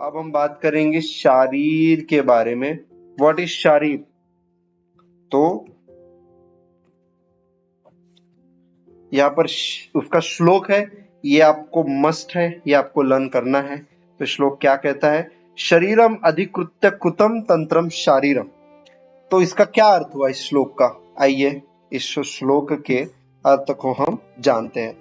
अब हम बात करेंगे शारीर के बारे में। What is sharir? तो यहाँ पर उसका श्लोक है, ये आपको मस्ट है, ये आपको लर्न करना है। तो श्लोक क्या कहता है? शरीरम अधिकृत्य कृतम तंत्रम शारीरम। तो इसका क्या अर्थ हुआ इस श्लोक का? आइए इस श्लोक के अर्थ को हम जानते हैं।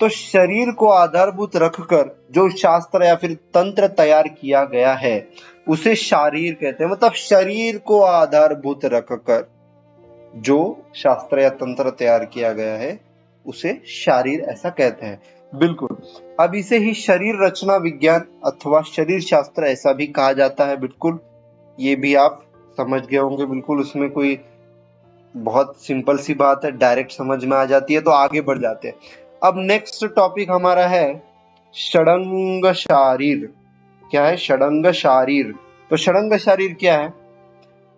तो शरीर को आधारभूत रखकर जो शास्त्र या फिर तंत्र तैयार किया गया है उसे शारीर कहते हैं। मतलब शरीर को आधारभूत रखकर जो शास्त्र या तंत्र तैयार किया गया है उसे शारीर ऐसा कहते हैं। बिल्कुल। अब इसे ही शरीर रचना विज्ञान अथवा शरीर शास्त्र ऐसा भी कहा जाता है। बिल्कुल, ये भी आप समझ गए होंगे। बिल्कुल, उसमें कोई बहुत सिंपल सी बात है, डायरेक्ट समझ में आ जाती है। तो आगे बढ़ जाते हैं। अब नेक्स्ट टॉपिक हमारा है षडंग शारीर। क्या है षडंग शारीर? तो षडंग शारीर क्या है?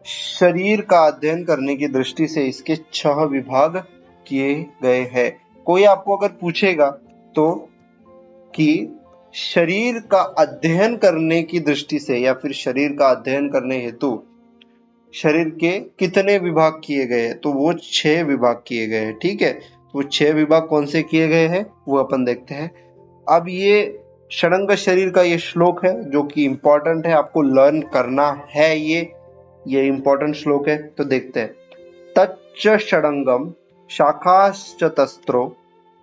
शरीर का अध्ययन करने की दृष्टि से इसके 6 विभाग किए गए हैं। कोई आपको अगर पूछेगा तो कि शरीर का अध्ययन करने की दृष्टि से या फिर शरीर का अध्ययन करने हेतु शरीर के कितने विभाग किए गए हैं, तो वो 6 विभाग किए गए हैं। ठीक है, तो वो 6 विभाग कौन से किए गए हैं वो अपन देखते हैं। अब ये षडंग शरीर का ये श्लोक है जो कि इंपॉर्टेंट है, आपको लर्न करना है। ये इंपॉर्टेंट श्लोक है, तो देखते हैं। तच्च षडंगम शाखाश्चतस्रो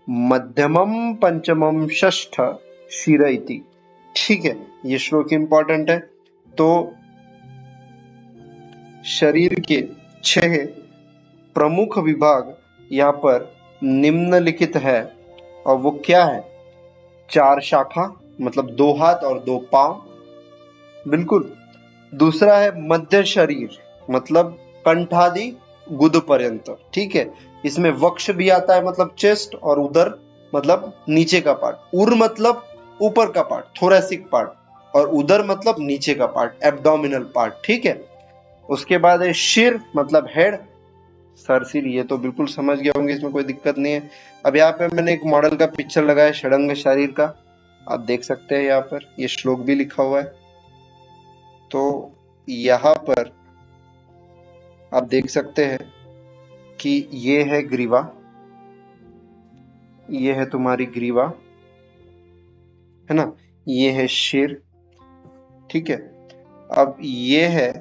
मध्यमम पंचमम षष्ठ शिर इति। ठीक है, ये श्लोक इंपॉर्टेंट है। तो शरीर के 6 प्रमुख विभाग यहाँ पर निम्नलिखित है, और वो क्या है? 4 शाखा, मतलब 2 हाथ और 2 पांव। बिल्कुल। दूसरा है मध्य शरीर, मतलब कंठादि गुद पर्यंत। ठीक है, इसमें वक्ष भी आता है, मतलब चेस्ट, और उदर मतलब नीचे का पार्ट। उर मतलब ऊपर का पार्ट, थोरेसिक पार्ट, और उदर मतलब नीचे का पार्ट, एब्डोमिनल पार्ट। ठीक है। उसके बाद है शिर, मतलब हेड, सर सिर। ये तो बिल्कुल समझ गए होंगे, इसमें कोई दिक्कत नहीं है। अब यहाँ पे मैंने एक मॉडल का पिक्चर लगाया षडंग शरीर का, आप देख सकते हैं। यहाँ पर ये श्लोक भी लिखा हुआ है। तो यहाँ पर आप देख सकते हैं कि ये है ग्रीवा, ये है तुम्हारी ग्रीवा, है ना, ये है शिर। ठीक है। अब ये है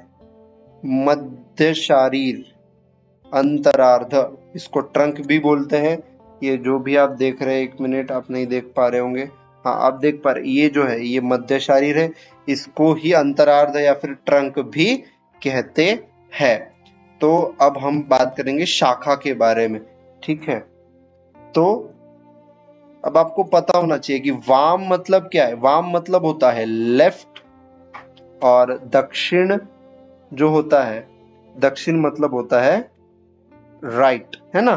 मध्य शरीर, अंतरार्ध, इसको ट्रंक भी बोलते हैं। ये जो भी आप देख रहे हैं, 1 मिनट, आप नहीं देख पा रहे होंगे, हाँ आप देख पा रहे, ये जो है ये मध्य शरीर है, इसको ही अंतरार्ध या फिर ट्रंक भी कहते हैं। तो अब हम बात करेंगे शाखा के बारे में। ठीक है, तो अब आपको पता होना चाहिए कि वाम मतलब क्या है। वाम मतलब होता है लेफ्ट, और दक्षिण जो होता है, दक्षिण मतलब होता है राइट, है ना।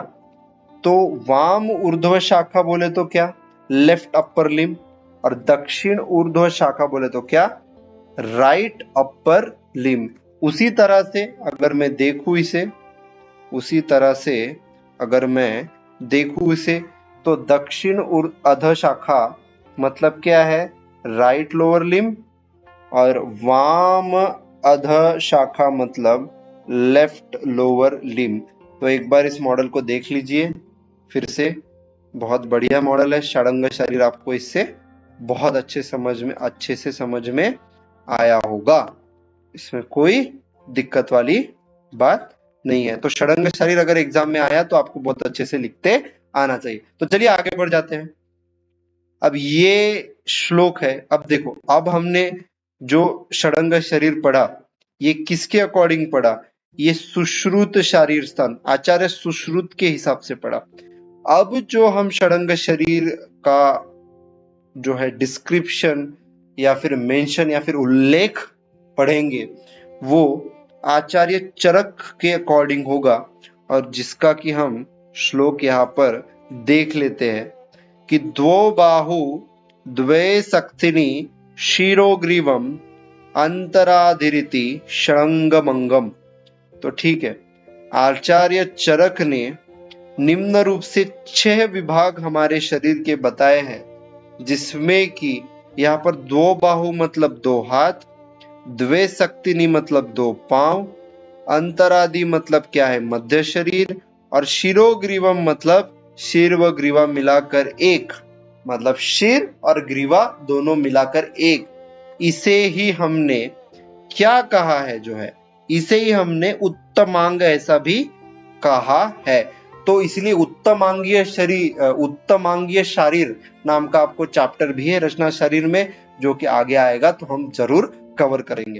तो वाम ऊर्ध्व शाखा बोले तो क्या? लेफ्ट अपर लिम्ब, और दक्षिण ऊर्ध्व शाखा बोले तो क्या? Right upper limb. उसी तरह से अगर मैं देखूं इसे, तो दक्षिण अध शाखा मतलब क्या है? राइट लोअर लिम्ब, और वाम अध शाखा मतलब लेफ्ट लोअर लिम्ब। तो एक बार इस मॉडल को देख लीजिए फिर से, बहुत बढ़िया मॉडल है षडंग शरीर। आपको इससे बहुत अच्छे से समझ में आया होगा, इसमें कोई दिक्कत वाली बात नहीं है। तो षडंग शरीर अगर एग्जाम में आया तो आपको बहुत अच्छे से लिखते आना चाहिए। तो चलिए आगे बढ़ जाते हैं। अब ये श्लोक है। अब देखो, अब हमने जो षडंग शरीर पढ़ा, ये किसके अकॉर्डिंग पढ़ा? ये सुश्रुत शारीर स्थान, आचार्य सुश्रुत के हिसाब से पढ़ा। अब जो हम षडंग शरीर का जो है डिस्क्रिप्शन या फिर मेंशन या फिर उल्लेख पढ़ेंगे, वो आचार्य चरक के अकॉर्डिंग होगा, और जिसका कि हम श्लोक यहाँ पर देख लेते हैं कि द्वो बाहु द्वे सक्थिनी शिरोग्रीवम अंतराधिरिति षडंगमंगम। तो ठीक है, आचार्य चरक ने निम्न रूप से 6 विभाग हमारे शरीर के बताए हैं, जिसमें कि यहाँ पर दो बाहु मतलब दो हाथ, द्वे शक्तिनी मतलब दो पांव, अंतरादि मतलब क्या है मध्य शरीर, और शिरोग्रीवम मतलब सिर व ग्रीवा मिलाकर एक, मतलब सिर और ग्रीवा दोनों मिलाकर एक। इसे ही हमने क्या कहा है, जो है इसे ही हमने उत्तमांग ऐसा भी कहा है। तो इसलिए उत्तमांगीय शारीर नाम का आपको चैप्टर भी है रचना शरीर में, जो कि आगे आएगा तो हम जरूर कवर करेंगे।